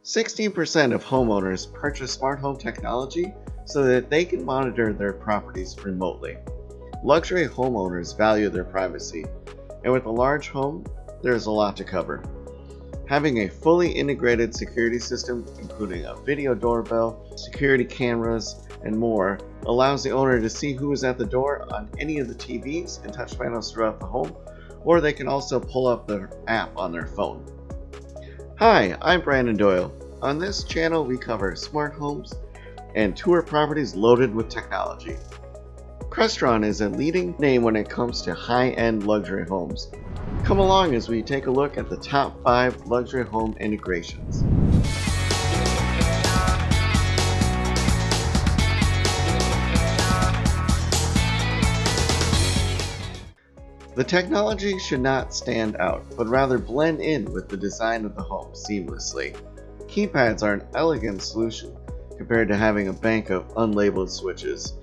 16% of homeowners purchase smart home technology so that they can monitor their properties remotely. Luxury homeowners value their privacy, and with a large home, there is a lot to cover. Having a fully integrated security system, including a video doorbell, security cameras, and more, allows the owner to see who is at the door on any of the TVs and touch panels throughout the home, or they can also pull up the app on their phone. Hi, I'm Brandon Doyle. On this channel, we cover smart homes and tour properties loaded with technology. Crestron is a leading name when it comes to high-end luxury homes. Come along as we take a look at the top 5 luxury home integrations. The technology should not stand out, but rather blend in with the design of the home seamlessly. Keypads are an elegant solution compared to having a bank of unlabeled switches.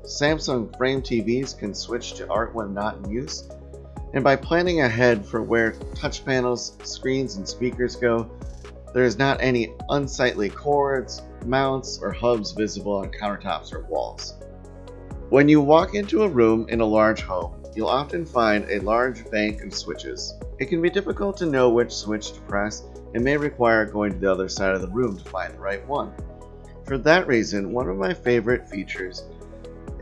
Samsung frame TVs can switch to art when not in use, and by planning ahead for where touch panels, screens, and speakers go, there is not any unsightly cords, mounts, or hubs visible on countertops or walls. When you walk into a room in a large home, you'll often find a large bank of switches. It can be difficult to know which switch to press and may require going to the other side of the room to find the right one. For that reason, one of my favorite features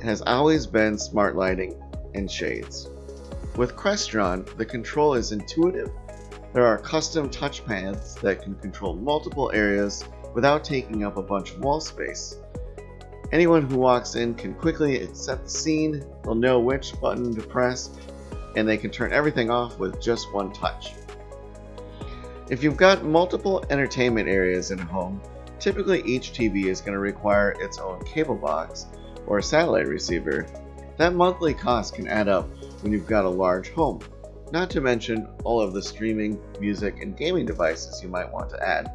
has always been smart lighting and shades. With Crestron, the control is intuitive. There are custom touchpads that can control multiple areas without taking up a bunch of wall space. Anyone who walks in can quickly set the scene, they'll know which button to press, and they can turn everything off with just one touch. If you've got multiple entertainment areas in a home, typically each TV is going to require its own cable box or a satellite receiver. That monthly cost can add up when you've got a large home, not to mention all of the streaming, music, and gaming devices you might want to add.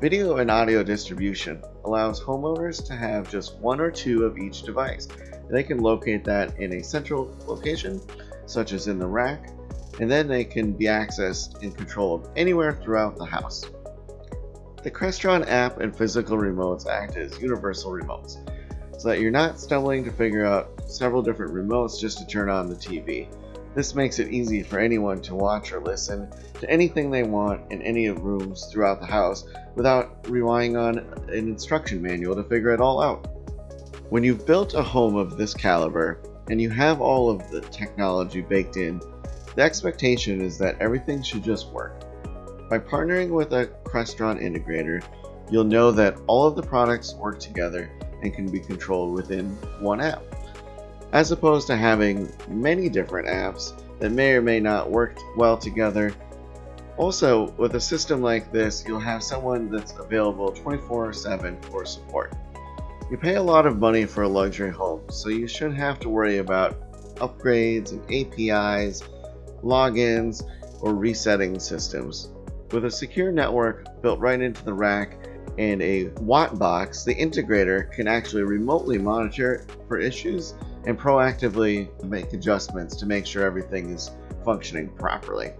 Video and audio distribution allows homeowners to have just one or two of each device. They can locate that in a central location, such as in the rack, and then they can be accessed and controlled anywhere throughout the house. The Crestron app and physical remotes act as universal remotes, so that you're not stumbling to figure out several different remotes just to turn on the TV. This makes it easy for anyone to watch or listen to anything they want in any rooms throughout the house without relying on an instruction manual to figure it all out. When you've built a home of this caliber and you have all of the technology baked in, the expectation is that everything should just work. By partnering with a Crestron integrator, you'll know that all of the products work together and can be controlled within one app, as opposed to having many different apps that may or may not work well together. Also, with a system like this, you'll have someone that's available 24/7 for support. You pay a lot of money for a luxury home, so you shouldn't have to worry about upgrades and APIs, logins, or resetting systems. With a secure network built right into the rack and a watt box, the integrator can actually remotely monitor for issues and proactively make adjustments to make sure everything is functioning properly.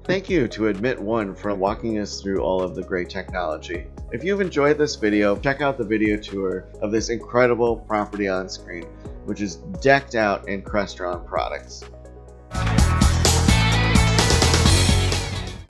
Thank you to Admit One for walking us through all of the great technology. If you've enjoyed this video, check out the video tour of this incredible property on screen, which is decked out in Crestron products.